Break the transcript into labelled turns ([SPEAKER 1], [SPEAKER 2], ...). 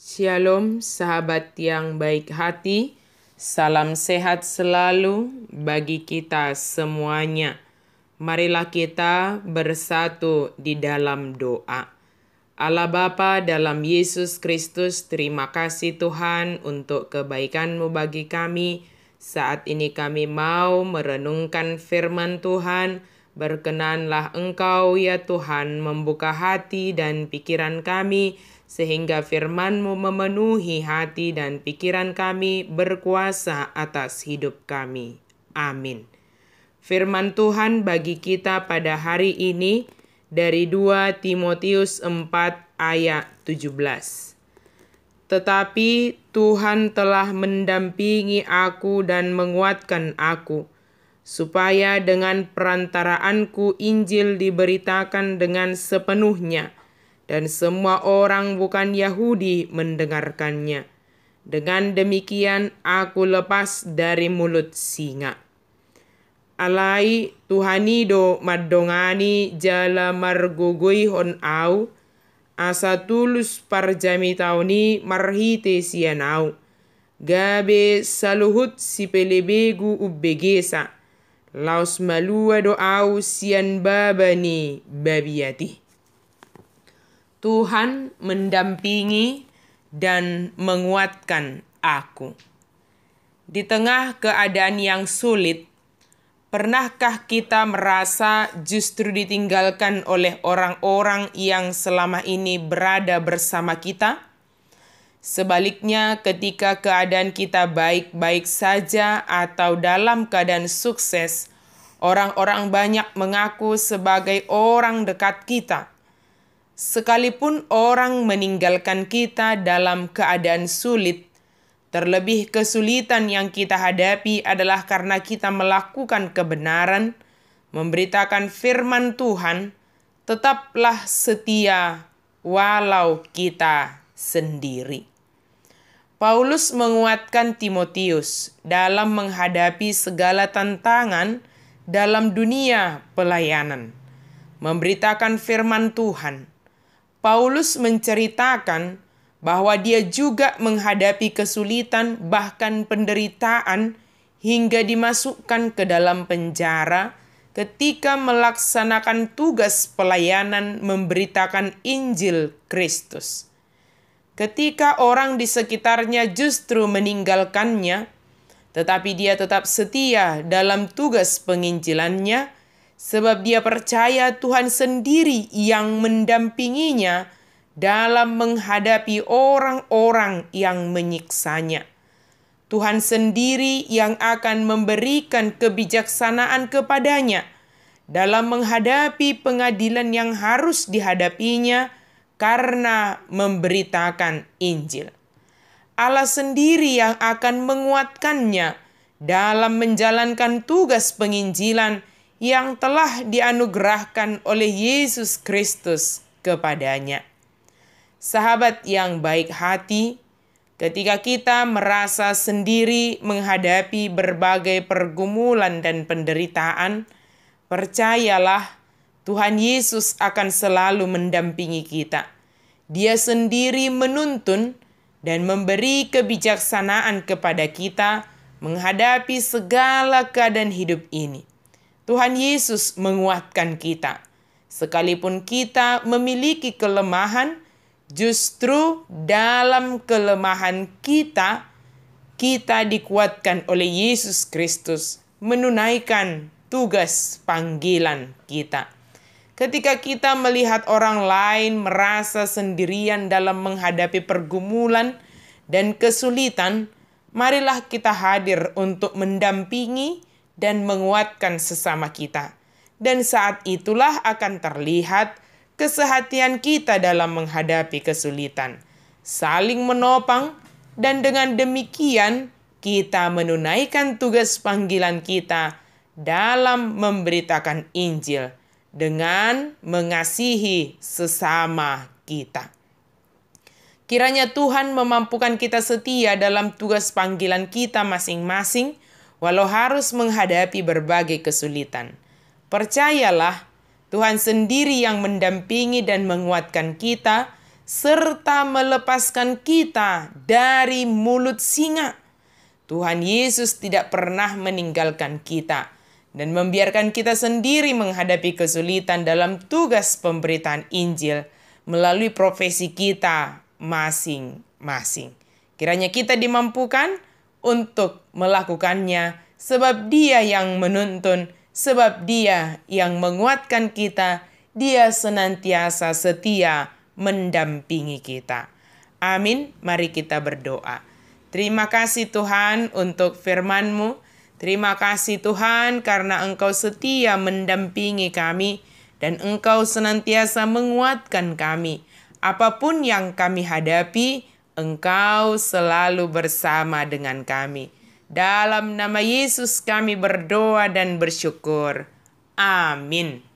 [SPEAKER 1] Shalom sahabat yang baik hati, salam sehat selalu bagi kita semuanya. Marilah kita bersatu di dalam doa. Allah Bapa dalam Yesus Kristus, terima kasih Tuhan untuk kebaikan-Mu bagi kami. Saat ini kami mau merenungkan firman Tuhan. Berkenanlah Engkau ya Tuhan membuka hati dan pikiran kami, sehingga firman-Mu memenuhi hati dan pikiran kami, berkuasa atas hidup kami. Amin. Firman Tuhan bagi kita pada hari ini dari 2 Timotius 4 ayat 17. Tetapi Tuhan telah mendampingi aku dan menguatkan aku, supaya dengan perantaraanku Injil diberitakan dengan sepenuhnya, dan semua orang bukan Yahudi mendengarkannya. Dengan demikian aku lepas dari mulut singa. Alai Tuhanido madongani jala margugui hon au, asa tulus parjami tauni marhite sianau, gabe saluhut si pelebegu ubbegesa, laus malua doau sian babani babiati. Tuhan mendampingi dan menguatkan aku. Di tengah keadaan yang sulit, pernahkah kita merasa justru ditinggalkan oleh orang-orang yang selama ini berada bersama kita? Sebaliknya, ketika keadaan kita baik-baik saja atau dalam keadaan sukses, orang-orang banyak mengaku sebagai orang dekat kita. Sekalipun orang meninggalkan kita dalam keadaan sulit, terlebih kesulitan yang kita hadapi adalah karena kita melakukan kebenaran, memberitakan firman Tuhan, tetaplah setia walau kita sendiri. Paulus menguatkan Timotius dalam menghadapi segala tantangan dalam dunia pelayanan. Memberitakan firman Tuhan, Paulus menceritakan bahwa dia juga menghadapi kesulitan bahkan penderitaan hingga dimasukkan ke dalam penjara ketika melaksanakan tugas pelayanan memberitakan Injil Kristus. Ketika orang di sekitarnya justru meninggalkannya, tetapi dia tetap setia dalam tugas penginjilannya, sebab dia percaya Tuhan sendiri yang mendampinginya dalam menghadapi orang-orang yang menyiksanya. Tuhan sendiri yang akan memberikan kebijaksanaan kepadanya dalam menghadapi pengadilan yang harus dihadapinya karena memberitakan Injil. Allah sendiri yang akan menguatkannya dalam menjalankan tugas penginjilan yang telah dianugerahkan oleh Yesus Kristus kepadanya. Sahabat yang baik hati, ketika kita merasa sendiri menghadapi berbagai pergumulan dan penderitaan, percayalah Tuhan Yesus akan selalu mendampingi kita. Dia sendiri menuntun dan memberi kebijaksanaan kepada kita menghadapi segala keadaan hidup ini. Tuhan Yesus menguatkan kita. Sekalipun kita memiliki kelemahan, justru dalam kelemahan kita dikuatkan oleh Yesus Kristus menunaikan tugas panggilan kita. Ketika kita melihat orang lain merasa sendirian dalam menghadapi pergumulan dan kesulitan, marilah kita hadir untuk mendampingi dan menguatkan sesama kita. Dan saat itulah akan terlihat kesehatian kita dalam menghadapi kesulitan, saling menopang, dan dengan demikian kita menunaikan tugas panggilan kita dalam memberitakan Injil dengan mengasihi sesama kita. Kiranya Tuhan memampukan kita setia dalam tugas panggilan kita masing-masing, walau harus menghadapi berbagai kesulitan. Percayalah, Tuhan sendiri yang mendampingi dan menguatkan kita, serta melepaskan kita dari mulut singa. Tuhan Yesus tidak pernah meninggalkan kita dan membiarkan kita sendiri menghadapi kesulitan dalam tugas pemberitaan Injil melalui profesi kita masing-masing. Kiranya kita dimampukan untuk melakukannya, sebab Dia yang menuntun, sebab Dia yang menguatkan kita, Dia senantiasa setia mendampingi kita. Amin. Mari kita berdoa. Terima kasih Tuhan untuk firman-Mu. Terima kasih Tuhan karena Engkau setia mendampingi kami dan Engkau senantiasa menguatkan kami. Apapun yang kami hadapi, Engkau selalu bersama dengan kami. Dalam nama Yesus kami berdoa dan bersyukur. Amin.